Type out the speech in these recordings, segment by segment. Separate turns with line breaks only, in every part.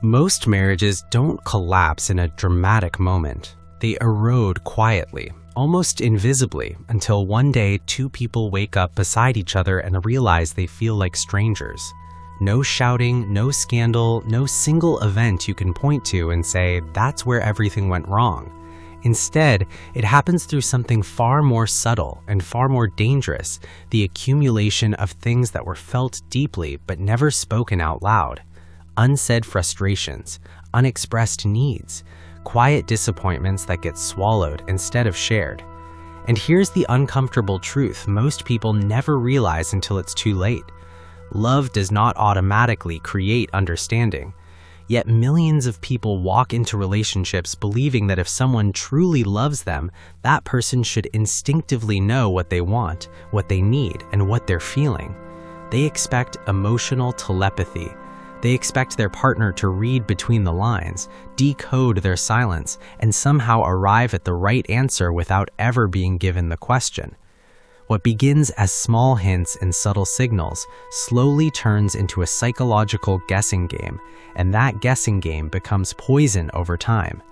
Most marriages don't collapse in a dramatic moment. They erode quietly, almost invisibly, until one day two people wake up beside each other and realize they feel like strangers. No shouting, no scandal, no single event you can point to and say, that's where everything went wrong. Instead, it happens through something far more subtle and far more dangerous, the accumulation of things that were felt deeply but never spoken out loud. Unsaid frustrations, unexpressed needs, quiet disappointments that get swallowed instead of shared. And here's the uncomfortable truth most people never realize until it's too late. Love does not automatically create understanding. Yet millions of people walk into relationships believing that if someone truly loves them, that person should instinctively know what they want, what they need, and what they're feeling. They expect emotional telepathy. They expect their partner to read between the lines, decode their silence, and somehow arrive at the right answer without ever being given the question. What begins as small hints and subtle signals slowly turns into a psychological guessing game, and that guessing game becomes poison over time.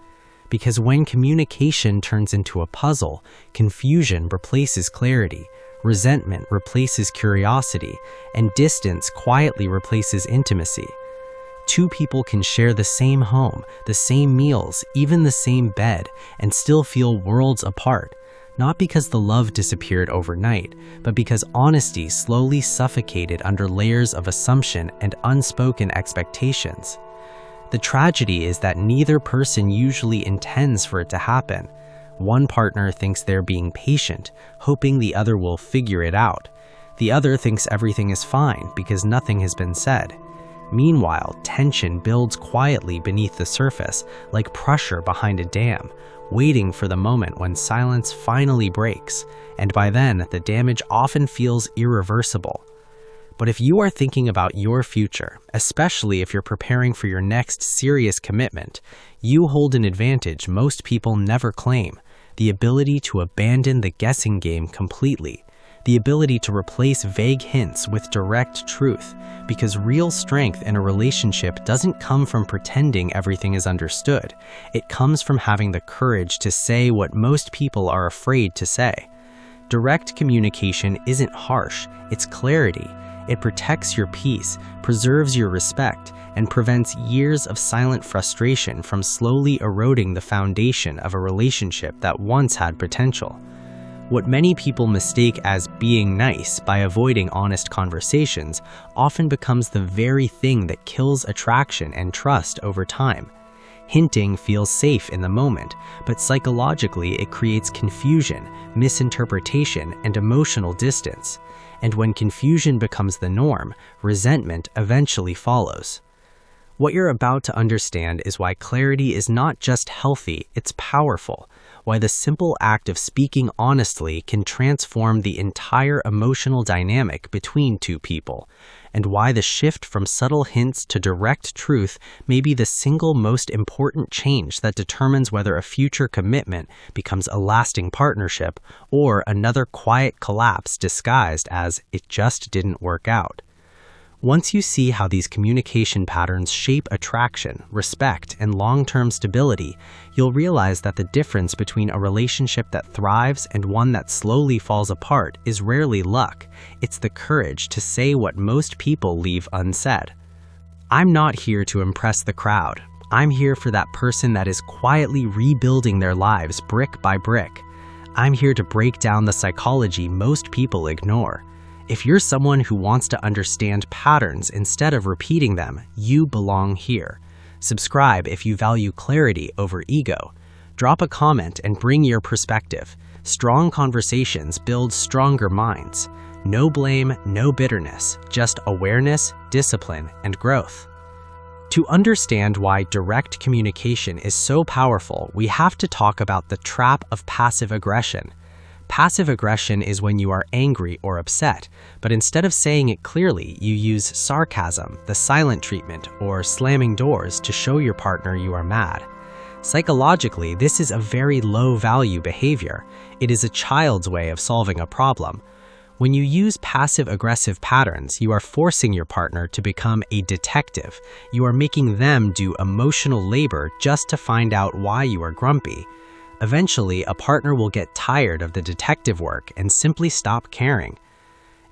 Because when communication turns into a puzzle, confusion replaces clarity, resentment replaces curiosity, and distance quietly replaces intimacy. Two people can share the same home, the same meals, even the same bed, and still feel worlds apart. Not because the love disappeared overnight, but because honesty slowly suffocated under layers of assumption and unspoken expectations. The tragedy is that neither person usually intends for it to happen. One partner thinks they're being patient, hoping the other will figure it out. The other thinks everything is fine because nothing has been said. Meanwhile, tension builds quietly beneath the surface, like pressure behind a dam, waiting for the moment when silence finally breaks, and by then, the damage often feels irreversible. But if you are thinking about your future, especially if you're preparing for your next serious commitment, you hold an advantage most people never claim: the ability to abandon the guessing game completely. The ability to replace vague hints with direct truth, because real strength in a relationship doesn't come from pretending everything is understood. It comes from having the courage to say what most people are afraid to say. Direct communication isn't harsh, it's clarity. It protects your peace, preserves your respect, and prevents years of silent frustration from slowly eroding the foundation of a relationship that once had potential. What many people mistake as being nice by avoiding honest conversations often becomes the very thing that kills attraction and trust over time. Hinting feels safe in the moment, but psychologically it creates confusion, misinterpretation, and emotional distance. And when confusion becomes the norm, resentment eventually follows. What you're about to understand is why clarity is not just healthy, it's powerful. Why the simple act of speaking honestly can transform the entire emotional dynamic between two people, and why the shift from subtle hints to direct truth may be the single most important change that determines whether a future commitment becomes a lasting partnership or another quiet collapse disguised as "it just didn't work out." Once you see how these communication patterns shape attraction, respect, and long-term stability, you'll realize that the difference between a relationship that thrives and one that slowly falls apart is rarely luck. It's the courage to say what most people leave unsaid. I'm not here to impress the crowd. I'm here for that person that is quietly rebuilding their lives brick by brick. I'm here to break down the psychology most people ignore. If you're someone who wants to understand patterns instead of repeating them, you belong here. Subscribe if you value clarity over ego. Drop a comment and bring your perspective. Strong conversations build stronger minds. No blame, no bitterness, just awareness, discipline, and growth. To understand why direct communication is so powerful, we have to talk about the trap of passive aggression. Passive aggression is when you are angry or upset, but instead of saying it clearly, you use sarcasm, the silent treatment, or slamming doors to show your partner you are mad. Psychologically, this is a very low-value behavior. It is a child's way of solving a problem. When you use passive-aggressive patterns, you are forcing your partner to become a detective. You are making them do emotional labor just to find out why you are grumpy. Eventually, a partner will get tired of the detective work and simply stop caring.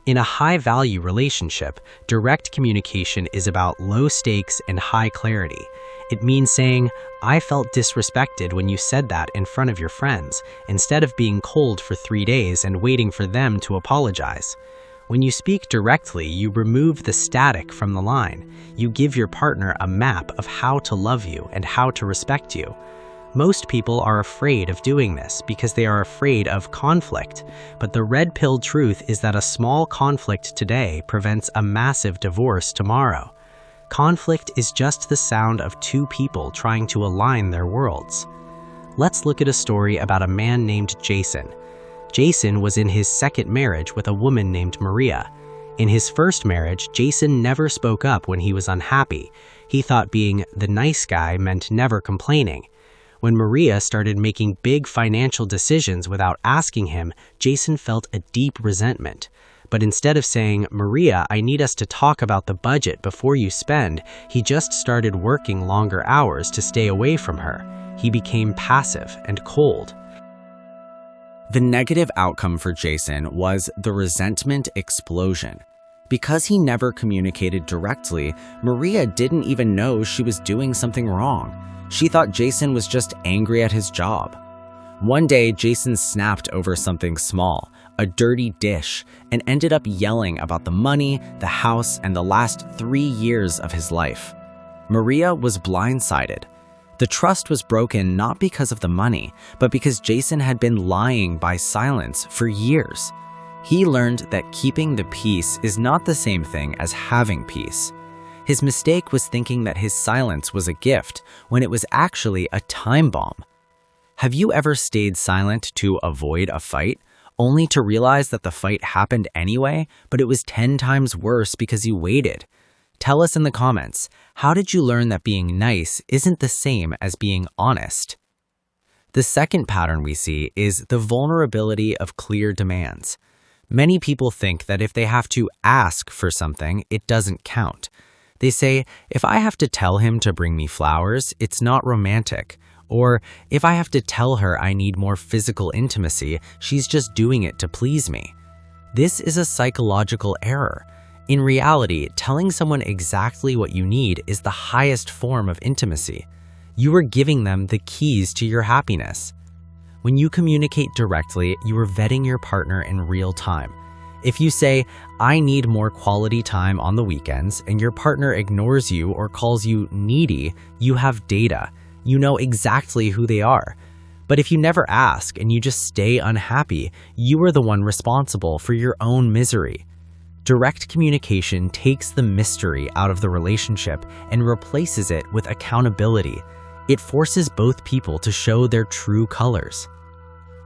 In a high-value relationship, direct communication is about low stakes and high clarity. It means saying, "I felt disrespected when you said that in front of your friends," instead of being cold for 3 days and waiting for them to apologize. When you speak directly, you remove the static from the line. You give your partner a map of how to love you and how to respect you. Most people are afraid of doing this because they are afraid of conflict, but the red-pill truth is that a small conflict today prevents a massive divorce tomorrow. Conflict is just the sound of two people trying to align their worlds. Let's look at a story about a man named Jason. Jason was in his second marriage with a woman named Maria. In his first marriage, Jason never spoke up when he was unhappy. He thought being the nice guy meant never complaining. When Maria started making big financial decisions without asking him, Jason felt a deep resentment. But instead of saying, "Maria, I need us to talk about the budget before you spend," he just started working longer hours to stay away from her. He became passive and cold.
The negative outcome for Jason was the resentment explosion. Because he never communicated directly, Maria didn't even know she was doing something wrong. She thought Jason was just angry at his job. One day, Jason snapped over something small, a dirty dish, and ended up yelling about the money, the house, and the last 3 years of his life. Maria was blindsided. The trust was broken not because of the money, but because Jason had been lying by silence for years. He learned that keeping the peace is not the same thing as having peace. His mistake was thinking that his silence was a gift when it was actually a time bomb. Have you ever stayed silent to avoid a fight, only to realize that the fight happened anyway, but it was 10 times worse because you waited? Tell us in the comments, how did you learn that being nice isn't the same as being honest? The second pattern we see is the vulnerability of clear demands. Many people think that if they have to ask for something, it doesn't count. They say, if I have to tell him to bring me flowers, it's not romantic. Or, if I have to tell her I need more physical intimacy, she's just doing it to please me. This is a psychological error. In reality, telling someone exactly what you need is the highest form of intimacy. You are giving them the keys to your happiness. When you communicate directly, you are vetting your partner in real time. If you say, "I need more quality time on the weekends," and your partner ignores you or calls you needy, you have data. You know exactly who they are. But if you never ask and you just stay unhappy, you are the one responsible for your own misery. Direct communication takes the mystery out of the relationship and replaces it with accountability. It forces both people to show their true colors.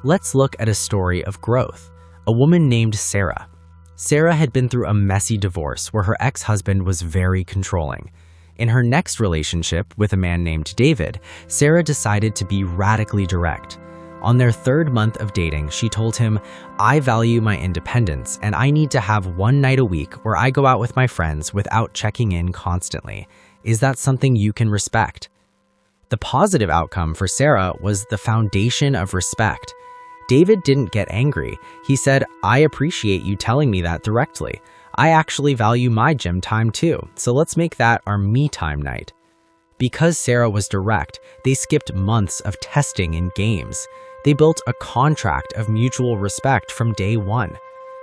Let's look at a story of growth. A woman named Sarah. Sarah had been through a messy divorce where her ex-husband was very controlling. In her next relationship with a man named David, Sarah decided to be radically direct. On their 3rd month of dating, she told him, "I value my independence and I need to have one night a week where I go out with my friends without checking in constantly. Is that something you can respect?" The positive outcome for Sarah was the foundation of respect. David didn't get angry. He said, "I appreciate you telling me that directly. I actually value my gym time too, so let's make that our me time night." Because Sarah was direct, they skipped months of testing in games. They built a contract of mutual respect from day one.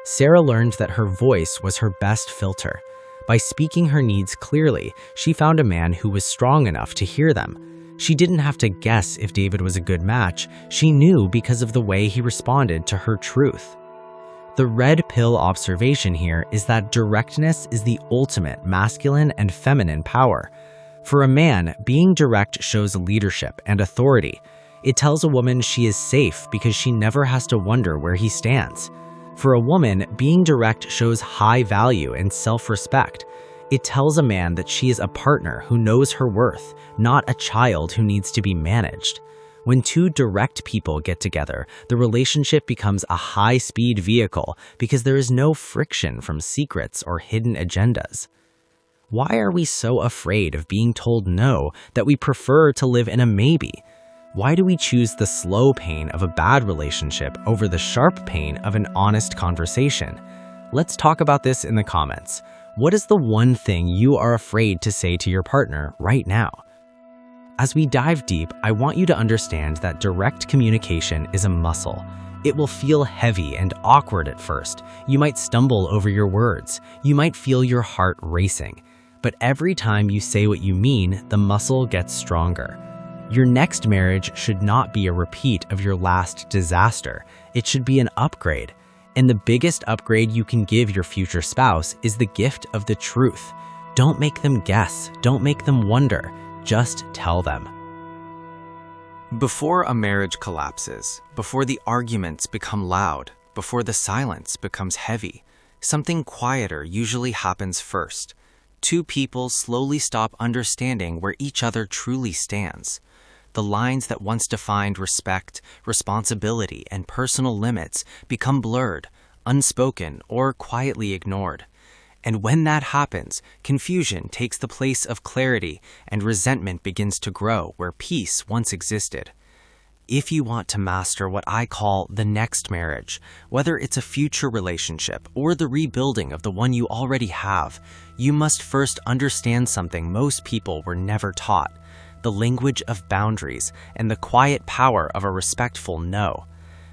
Sarah learned that her voice was her best filter. By speaking her needs clearly, she found a man who was strong enough to hear them. She didn't have to guess if David was a good match. She knew because of the way he responded to her truth. The red pill observation here is that directness is the ultimate masculine and feminine power. For a man, being direct shows leadership and authority. It tells a woman she is safe because she never has to wonder where he stands. For a woman, being direct shows high value and self-respect. It tells a man that she is a partner who knows her worth, not a child who needs to be managed. When two direct people get together, the relationship becomes a high-speed vehicle because there is no friction from secrets or hidden agendas. Why are we so afraid of being told no that we prefer to live in a maybe? Why do we choose the slow pain of a bad relationship over the sharp pain of an honest conversation? Let's talk about this in the comments. What is the one thing you are afraid to say to your partner right now? As we dive deep, I want you to understand that direct communication is a muscle. It will feel heavy and awkward at first. You might stumble over your words. You might feel your heart racing. But every time you say what you mean, the muscle gets stronger. Your next marriage should not be a repeat of your last disaster. It should be an upgrade. And the biggest upgrade you can give your future spouse is the gift of the truth. Don't make them guess. Don't make them wonder. Just tell them.
Before a marriage collapses, before the arguments become loud, before the silence becomes heavy, something quieter usually happens first. Two people slowly stop understanding where each other truly stands. The lines that once defined respect, responsibility, and personal limits become blurred, unspoken, or quietly ignored. And when that happens, confusion takes the place of clarity and resentment begins to grow where peace once existed. If you want to master what I call the next marriage, whether it's a future relationship or the rebuilding of the one you already have, you must first understand something most people were never taught: the language of boundaries and the quiet power of a respectful no.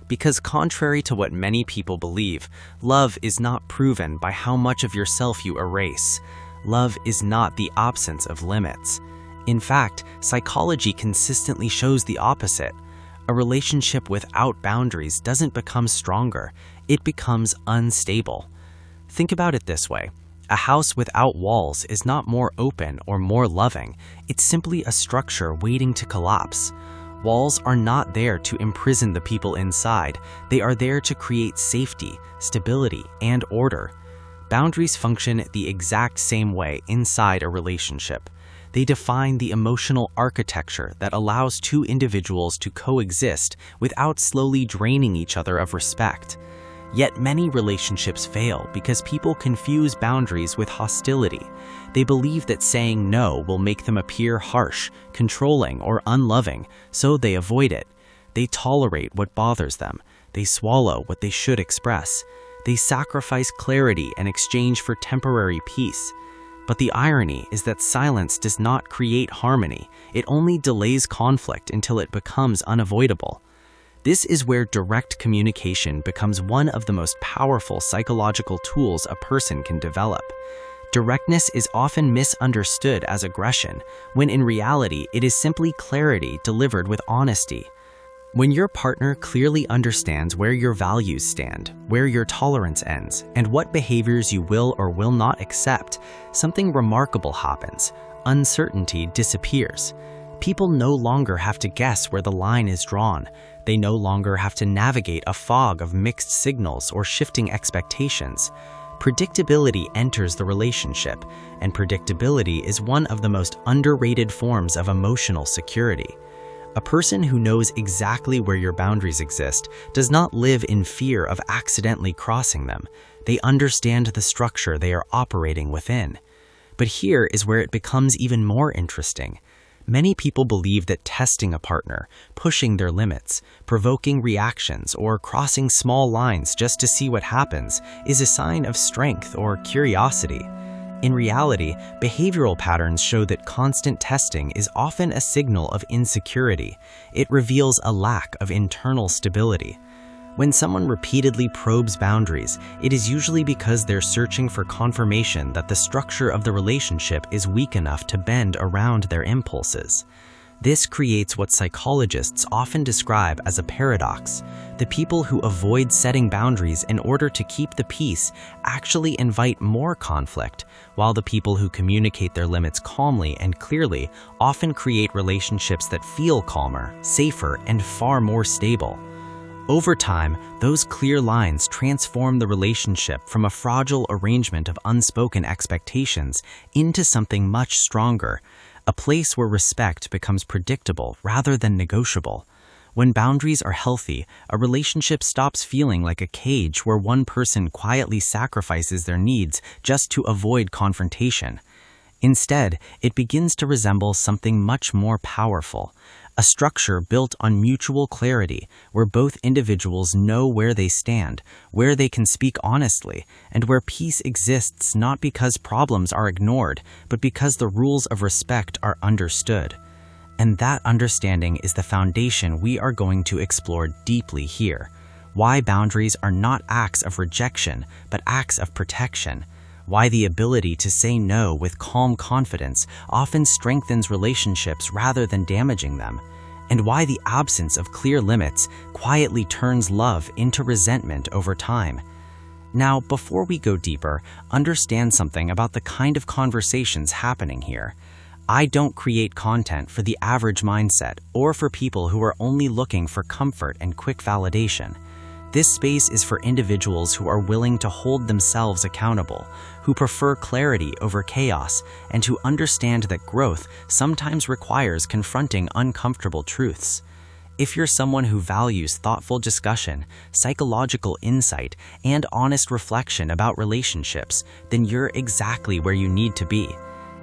Because contrary to what many people believe, love is not proven by how much of yourself you erase. Love is not the absence of limits. In fact, psychology consistently shows the opposite. A relationship without boundaries doesn't become stronger, it becomes unstable. Think about it this way. A house without walls is not more open or more loving, it's simply a structure waiting to collapse. Walls are not there to imprison the people inside, they are there to create safety, stability, and order. Boundaries function the exact same way inside a relationship. They define the emotional architecture that allows two individuals to coexist without slowly draining each other of respect. Yet many relationships fail because people confuse boundaries with hostility. They believe that saying no will make them appear harsh, controlling, or unloving, so they avoid it. They tolerate what bothers them. They swallow what they should express. They sacrifice clarity in exchange for temporary peace. But the irony is that silence does not create harmony. It only delays conflict until it becomes unavoidable. This is where direct communication becomes one of the most powerful psychological tools a person can develop. Directness is often misunderstood as aggression, when in reality it is simply clarity delivered with honesty. When your partner clearly understands where your values stand, where your tolerance ends, and what behaviors you will or will not accept, something remarkable happens. Uncertainty disappears. People no longer have to guess where the line is drawn. They no longer have to navigate a fog of mixed signals or shifting expectations. Predictability enters the relationship, and predictability is one of the most underrated forms of emotional security. A person who knows exactly where your boundaries exist does not live in fear of accidentally crossing them. They understand the structure they are operating within. But here is where it becomes even more interesting. Many people believe that testing a partner, pushing their limits, provoking reactions, or crossing small lines just to see what happens is a sign of strength or curiosity. In reality, behavioral patterns show that constant testing is often a signal of insecurity. It reveals a lack of internal stability. When someone repeatedly probes boundaries, it is usually because they're searching for confirmation that the structure of the relationship is weak enough to bend around their impulses. This creates what psychologists often describe as a paradox. The people who avoid setting boundaries in order to keep the peace actually invite more conflict, while the people who communicate their limits calmly and clearly often create relationships that feel calmer, safer, and far more stable. Over time, those clear lines transform the relationship from a fragile arrangement of unspoken expectations into something much stronger, a place where respect becomes predictable rather than negotiable.
When boundaries are healthy, a relationship stops feeling like a cage where one person quietly sacrifices their needs just to avoid confrontation. Instead, it begins to resemble something much more powerful, a structure built on mutual clarity, where both individuals know where they stand, where they can speak honestly, and where peace exists not because problems are ignored, but because the rules of respect are understood. And that understanding is the foundation we are going to explore deeply here. Why boundaries are not acts of rejection, but acts of protection. Why the ability to say no with calm confidence often strengthens relationships rather than damaging them. And why the absence of clear limits quietly turns love into resentment over time. Now, before we go deeper, understand something about the kind of conversations happening here. I don't create content for the average mindset or for people who are only looking for comfort and quick validation. This space is for individuals who are willing to hold themselves accountable, who prefer clarity over chaos, and who understand that growth sometimes requires confronting uncomfortable truths. If you're someone who values thoughtful discussion, psychological insight, and honest reflection about relationships, then you're exactly where you need to be.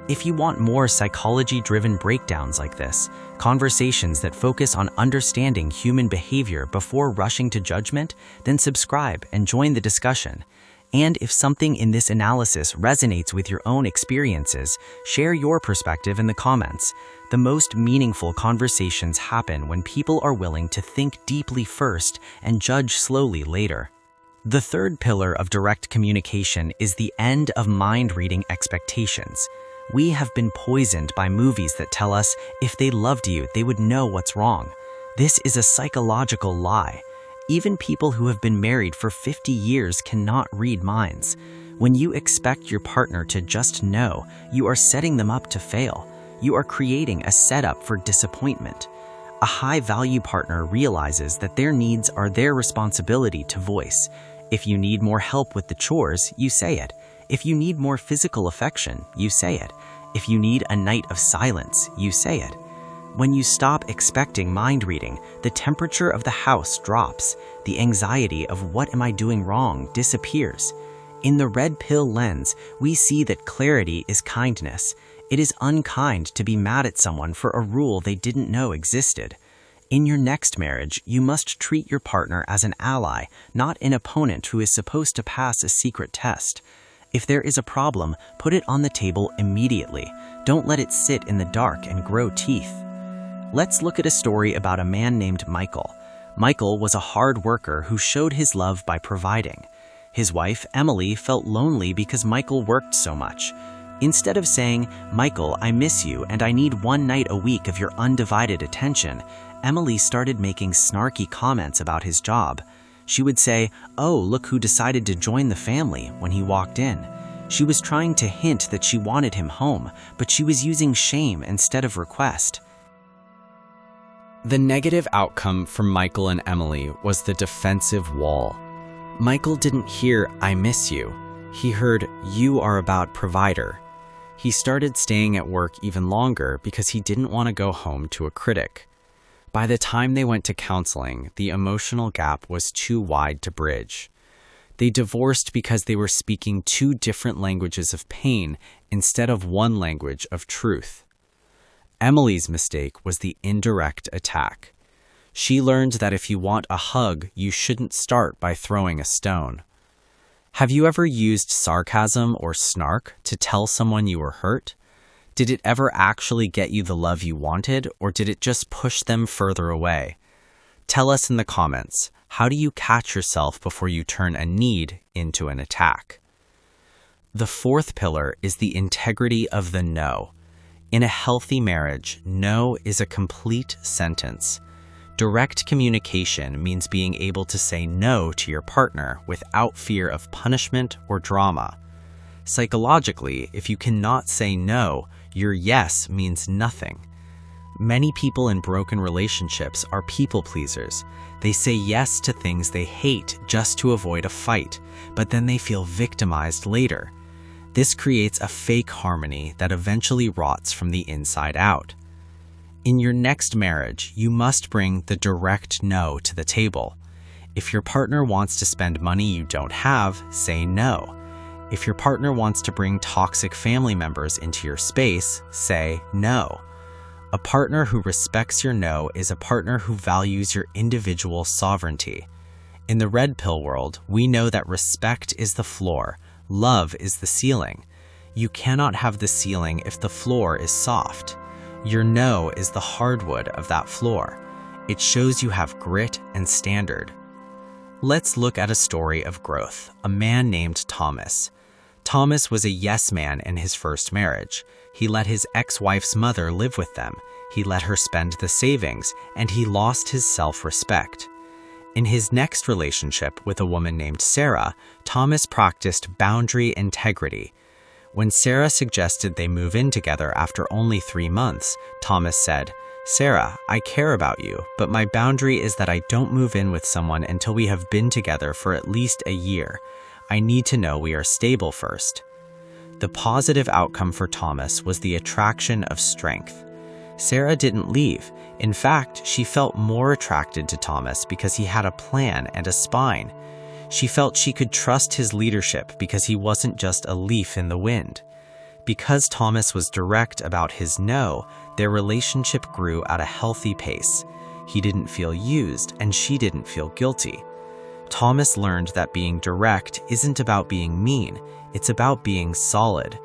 If you want more psychology-driven breakdowns like this, conversations that focus on understanding human behavior before rushing to judgment, then subscribe and join the discussion. And if something in this analysis resonates with your own experiences, share your perspective in the comments. The most meaningful conversations happen when people are willing to think deeply first and judge slowly later. The third pillar of direct communication is the end of mind-reading expectations. We have been poisoned by movies that tell us if they loved you, they would know what's wrong. This is a psychological lie. Even people who have been married for 50 years cannot read minds. When you expect your partner to just know, you are setting them up to fail. You are creating a setup for disappointment. A high-value partner realizes that their needs are their responsibility to voice. If you need more help with the chores, you say it. If you need more physical affection, you say it. If you need a night of silence, you say it. When you stop expecting mind reading, the temperature of the house drops. The anxiety of what am I doing wrong disappears. In the red pill lens, we see that clarity is kindness. It is unkind to be mad at someone for a rule they didn't know existed. In your next marriage, you must treat your partner as an ally, not an opponent who is supposed to pass a secret test. If there is a problem, put it on the table immediately. Don't let it sit in the dark and grow teeth. Let's look at a story about a man named Michael. Michael was a hard worker who showed his love by providing. His wife, Emily, felt lonely because Michael worked so much. Instead of saying, "Michael, I miss you and I need one night a week of your undivided attention," Emily started making snarky comments about his job. She would say, "Oh, look who decided to join the family," when he walked in. She was trying to hint that she wanted him home, but she was using shame instead of request. The negative outcome for Michael and Emily was the defensive wall. Michael didn't hear, "I miss you." He heard, "You are about provider." He started staying at work even longer because he didn't want to go home to a critic. By the time they went to counseling, the emotional gap was too wide to bridge. They divorced because they were speaking two different languages of pain instead of one language of truth. Emily's mistake was the indirect attack. She learned that if you want a hug, you shouldn't start by throwing a stone. Have you ever used sarcasm or snark to tell someone you were hurt? Did it ever actually get you the love you wanted, or did it just push them further away? Tell us in the comments, how do you catch yourself before you turn a need into an attack? The fourth pillar is the integrity of the no. In a healthy marriage, no is a complete sentence. Direct communication means being able to say no to your partner without fear of punishment or drama. Psychologically, if you cannot say no, your yes means nothing. Many people in broken relationships are people pleasers. They say yes to things they hate just to avoid a fight, but then they feel victimized later. This creates a fake harmony that eventually rots from the inside out. In your next marriage, you must bring the direct no to the table. If your partner wants to spend money you don't have, say no. If your partner wants to bring toxic family members into your space, say no. A partner who respects your no is a partner who values your individual sovereignty. In the red pill world, we know that respect is the floor, love is the ceiling. You cannot have the ceiling if the floor is soft. Your no is the hardwood of that floor. It shows you have grit and standard. Let's look at a story of growth, a man named Thomas. Thomas was a yes man in his first marriage. He let his ex-wife's mother live with them. He let her spend the savings, and he lost his self-respect. In his next relationship with a woman named Sarah, Thomas practiced boundary integrity. When Sarah suggested they move in together after only 3 months, Thomas said, "Sarah, I care about you, but my boundary is that I don't move in with someone until we have been together for at least a year. I need to know we are stable first." The positive outcome for Thomas was the attraction of strength. Sarah didn't leave. In fact, she felt more attracted to Thomas because he had a plan and a spine. She felt she could trust his leadership because he wasn't just a leaf in the wind. Because Thomas was direct about his no, their relationship grew at a healthy pace. He didn't feel used, and she didn't feel guilty. Thomas learned that being direct isn't about being mean, it's about being solid.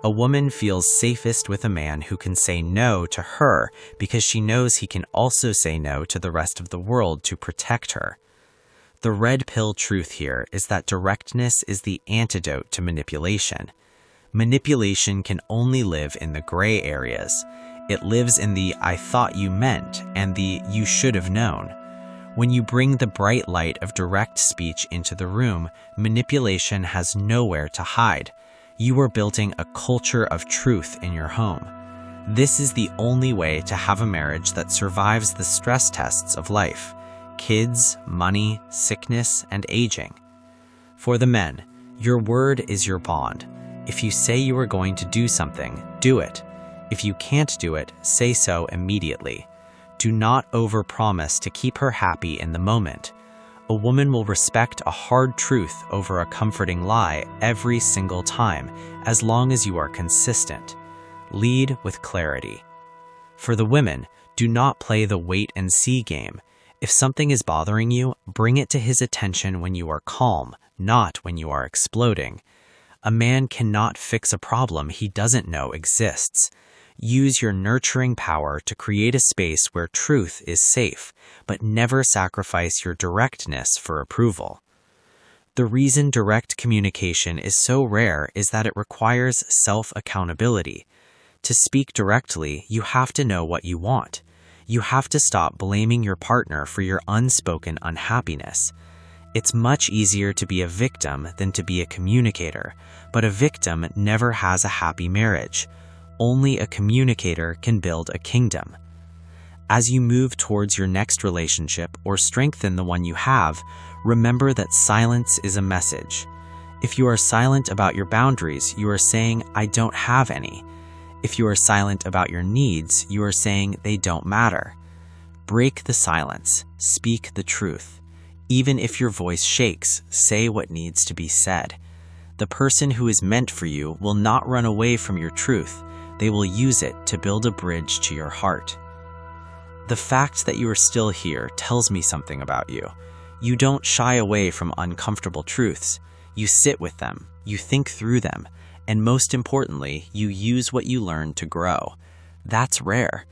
A woman feels safest with a man who can say no to her because she knows he can also say no to the rest of the world to protect her. The red pill truth here is that directness is the antidote to manipulation. Manipulation can only live in the gray areas. It lives in the "I thought you meant" and the "you should have known." When you bring the bright light of direct speech into the room, manipulation has nowhere to hide. You are building a culture of truth in your home. This is the only way to have a marriage that survives the stress tests of life: kids, money, sickness, and aging. For the men, your word is your bond. If you say you are going to do something, do it. If you can't do it, say so immediately. Do not overpromise to keep her happy in the moment. A woman will respect a hard truth over a comforting lie every single time, as long as you are consistent. Lead with clarity. For the women, do not play the wait-and-see game. If something is bothering you, bring it to his attention when you are calm, not when you are exploding. A man cannot fix a problem he doesn't know exists. Use your nurturing power to create a space where truth is safe, but never sacrifice your directness for approval. The reason direct communication is so rare is that it requires self-accountability. To speak directly, you have to know what you want. You have to stop blaming your partner for your unspoken unhappiness. It's much easier to be a victim than to be a communicator, but a victim never has a happy marriage. Only a communicator can build a kingdom. As you move towards your next relationship or strengthen the one you have, remember that silence is a message. If you are silent about your boundaries, you are saying, "I don't have any." If you are silent about your needs, you are saying they don't matter. Break the silence. Speak the truth. Even if your voice shakes, say what needs to be said. The person who is meant for you will not run away from your truth. They will use it to build a bridge to your heart. The fact that you are still here tells me something about you. You don't shy away from uncomfortable truths. You sit with them, you think through them, and most importantly, you use what you learn to grow. That's rare.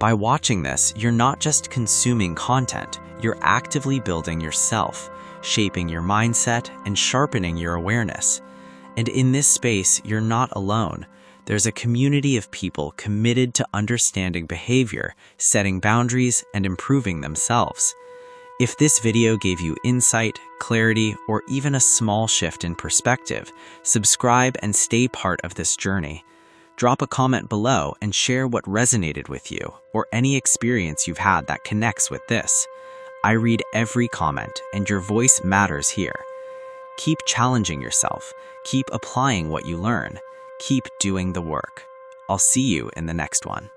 By watching this, you're not just consuming content, you're actively building yourself, shaping your mindset, and sharpening your awareness. And in this space, you're not alone. There's a community of people committed to understanding behavior, setting boundaries, and improving themselves. If this video gave you insight, clarity, or even a small shift in perspective, subscribe and stay part of this journey. Drop a comment below and share what resonated with you, or any experience you've had that connects with this. I read every comment, and your voice matters here. Keep challenging yourself. Keep applying what you learn. Keep doing the work. I'll see you in the next one.